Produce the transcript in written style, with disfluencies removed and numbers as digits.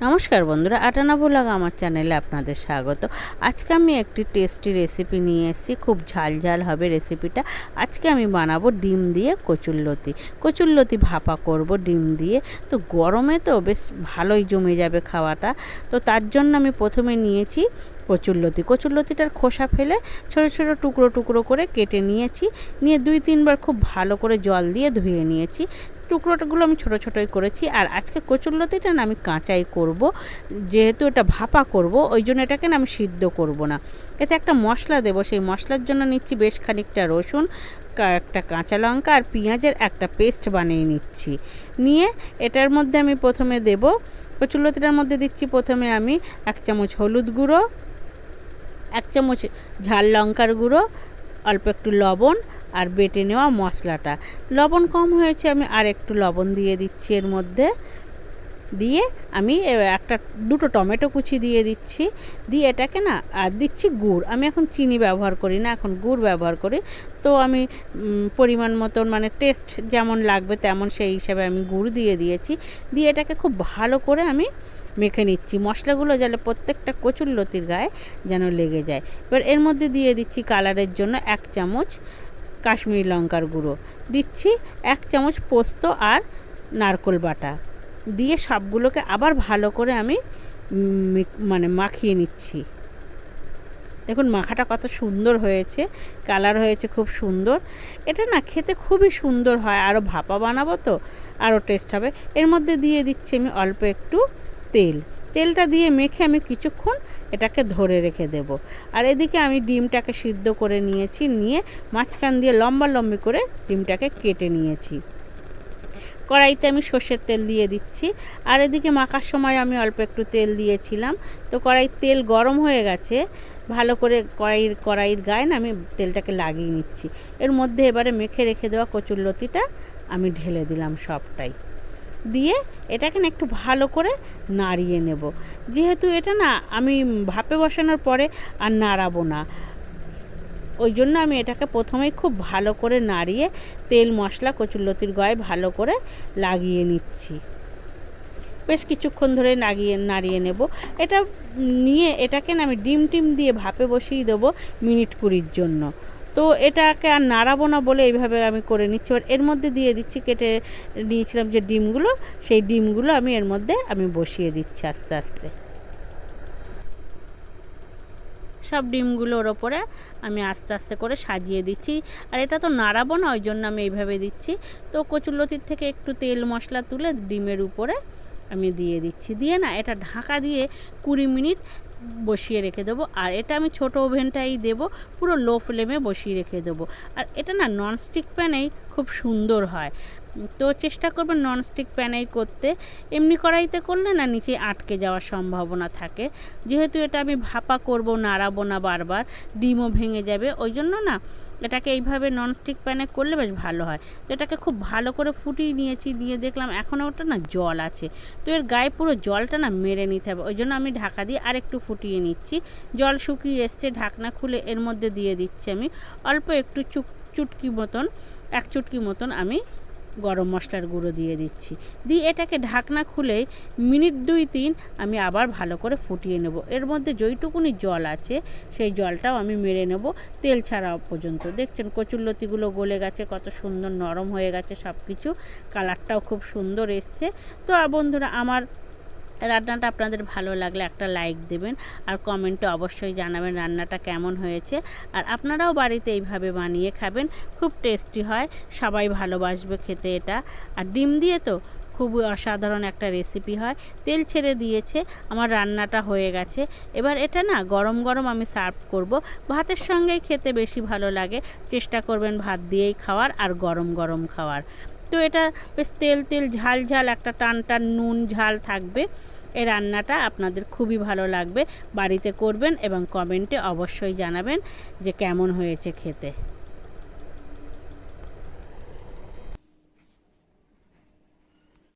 নমস্কার বন্ধুরা, আটানা ভোলাগ আমার চ্যানেলে আপনাদের স্বাগত। আজকে আমি একটি টেস্টি রেসিপি নিয়ে এসেছি। খুব ঝাল ঝাল হবে রেসিপিটা। আজকে আমি বানাবো ডিম দিয়ে কচুরলতি। কচুরলতি ভাপা করব ডিম দিয়ে। তো গরমে তো বেশ ভালোই জমে যাবে খাওয়াটা। তো তার জন্য আমি প্রথমে নিয়েছি কচুরলতি। কচুরলতিটার খোসা ফেলে ছোট ছোট টুকরো টুকরো করে কেটে নিয়েছি। নিয়ে 2-3 বার খুব ভালো করে জল দিয়ে ধুয়ে নিয়েছি। টুকরোটাগুলো আমি ছোটো ছোটোই করেছি। আর আজকে কচুরলতিটা না আমি কাঁচাই করব, যেহেতু এটা ভাপা করব, ওই জন্য এটাকে না আমি সিদ্ধ করব না। এতে একটা মশলা দেব, সেই মশলার জন্য নিচ্ছি বেশ খানিকটা রসুন, একটা কাঁচা লঙ্কা আর পেঁয়াজের একটা পেস্ট বানিয়ে নিচ্ছি। নিয়ে এটার মধ্যে আমি প্রথমে দেব, কচুরলতিটার মধ্যে দিচ্ছি প্রথমে আমি 1 চামচ হলুদ গুঁড়ো, 1 চামচ ঝাল লঙ্কার গুঁড়ো, অল্প একটু লবণ আর বেটে নেওয়া মশলাটা। লবণ কম হয়েছে, আমি আর একটু লবণ দিয়ে দিচ্ছি এর মধ্যে। দিয়ে আমি দুটো টমেটো কুচি দিয়ে দিচ্ছি। দিয়ে এটাকে না আর দিচ্ছি গুড়। আমি এখন চিনি ব্যবহার করি না, এখন গুড় ব্যবহার করি। তো আমি পরিমাণ মতন, মানে টেস্ট যেমন লাগবে তেমন সেই হিসাবে আমি গুড় দিয়ে দিয়েছি। দিয়ে এটাকে খুব ভালো করে আমি মেখে নিচ্ছি। মশলাগুলো যেন প্রত্যেকটা কচুরলতির গায়ে যেন লেগে যায়। এবার এর মধ্যে দিয়ে দিচ্ছি কালারের জন্য 1 চামচ কাশ্মীরি লঙ্কার গুঁড়ো, দিচ্ছি 1 চামচ পোস্ত আর নারকেল বাটা। দিয়ে সবগুলোকে আবার ভালো করে আমি মাখিয়ে নিচ্ছি। দেখুন মাখাটা কত সুন্দর হয়েছে, কালার হয়েছে খুব সুন্দর। এটা না খেতে খুবই সুন্দর হয়, আরও ভাপা বানাবো তো আরও টেস্ট হবে। এর মধ্যে দিয়ে দিচ্ছি আমি অল্প একটু তেলটা দিয়ে মেখে আমি কিছুক্ষণ এটাকে ধরে রেখে দেব। আর এদিকে আমি ডিমটাকে সিদ্ধ করে নিয়েছি, নিয়ে মাঝখান দিয়ে লম্বা লম্বি করে ডিমটাকে কেটে নিয়েছি। কড়াইতে আমি সর্ষের তেল দিয়ে দিচ্ছি। আর এদিকে মাখার সময় আমি অল্প একটু তেল দিয়েছিলাম। তো কড়াইয়ের তেল গরম হয়ে গেছে, ভালো করে কড়াইয়ের গায়ে না আমি তেলটাকে লাগিয়ে নিচ্ছি। এর মধ্যে এবারে মেখে রেখে দেওয়া কচুরলতিটা আমি ঢেলে দিলাম সবটাই। দিয়ে এটাকে না একটু ভালো করে নাড়িয়ে নেব। যেহেতু এটা না আমি ভাপে বসানোর পরে আর নাড়াবো না, ওই জন্য আমি এটাকে প্রথমেই খুব ভালো করে নাড়িয়ে তেল মশলা কচুরলতির গায়ে ভালো করে লাগিয়ে নিচ্ছি। বেশ কিছুক্ষণ ধরে নাড়িয়ে নেব। এটা নিয়ে এটাকে না আমি ডিম দিয়ে ভাপে বসিয়ে দেবো মিনিট 20 জন্য। তো এটাকে আর নাড়াবো না বলে এইভাবে আমি করে নিচ্ছি। এবার এর মধ্যে দিয়ে দিচ্ছি কেটে নিয়েছিলাম যে ডিমগুলো, সেই ডিমগুলো আমি এর মধ্যে আমি বসিয়ে দিচ্ছি আস্তে আস্তে। সব ডিমগুলোর ওপরে আমি আস্তে আস্তে করে সাজিয়ে দিচ্ছি। আর এটা তো নাড়াবো না, ওই জন্য আমি এইভাবে দিচ্ছি। তো কচুরলতির থেকে একটু তেল মশলা তুলে ডিমের উপরে আমি দিয়ে দিচ্ছি। দিয়ে না এটা ঢাকা দিয়ে 20 মিনিট বসিয়ে রেখে দেবো। আর এটা আমি ছোট ওভেনটাই দেবো, পুরো লো ফ্লেমে বসিয়ে রেখে দেবো। আর এটা না ননস্টিক প্যানেই খুব সুন্দর হয়। তো চেষ্টা করবেন ননস্টিক প্যানেই করতে। এমনি কড়াইতে করলে না নিচে আটকে যাওয়ার সম্ভাবনা থাকে। যেহেতু এটা আমি ভাপা করব, নাড়াবো না বারবার, ডিমও ভেঙে যাবে, ওই জন্য না এটাকে এইভাবে ননস্টিক প্যানে করলে বেশ ভালো হয়। তো এটাকে খুব ভালো করে ফুটিয়ে নিয়েছি। নিয়ে দেখলাম এখনও ওটা না জল আছে। তো এর গায়ে পুরো জলটা না মেরে নিতে হবে, ওই জন্য আমি ঢাকা দিয়ে আরেকটু ফুটিয়ে নিচ্ছি। জল শুকিয়ে এসছে, ঢাকনা খুলে এর মধ্যে দিয়ে দিচ্ছি আমি অল্প একটু চুটকি মতন 1 চুটকি মতন আমি গরম মশলার গুঁড়ো দিয়ে দিচ্ছি। দিয়ে এটাকে ঢাকনা খুলে মিনিট 2-3 আমি আবার ভালো করে ফুটিয়ে নেব। এর মধ্যে যেইটুকুনি জল আছে সেই জলটাও আমি মেরে নেব তেল ছাড়া পর্যন্ত। দেখছেন কচুরলতিগুলো গলে গেছে, কত সুন্দর নরম হয়ে গেছে সব কিছু, কালারটাও খুব সুন্দর এসছে। তো বন্ধুরা, আমার রান্নাটা আপনাদের ভালো লাগলে একটা লাইক দেবেন, আর কমেন্টে অবশ্যই জানাবেন রান্নাটা কেমন হয়েছে। আর আপনারাও বাড়িতে এইভাবে বানিয়ে খাবেন, খুব টেস্টি হয়, সবাই ভালোবাসবে খেতে এটা। আর ডিম দিয়ে তো খুব অসাধারণ একটা রেসিপি হয়। তেল ছেড়ে দিয়েছে, আমার রান্নাটা হয়ে গেছে। এবার এটা না গরম গরম আমি সার্ভ করব। ভাতের সঙ্গেই খেতে বেশি ভালো লাগে। চেষ্টা করবেন ভাত দিয়েই খাওয়ার আর গরম গরম খাওয়ার। তো এটা বেশ তেল ঝাল ঝাল একটা টান নুন ঝাল থাকবে। এই রান্নাটা আপনাদের খুবই ভালো লাগবে। বাড়িতে করবেন এবং কমেন্টে অবশ্যই জানাবেন যে কেমন হয়েছে খেতে।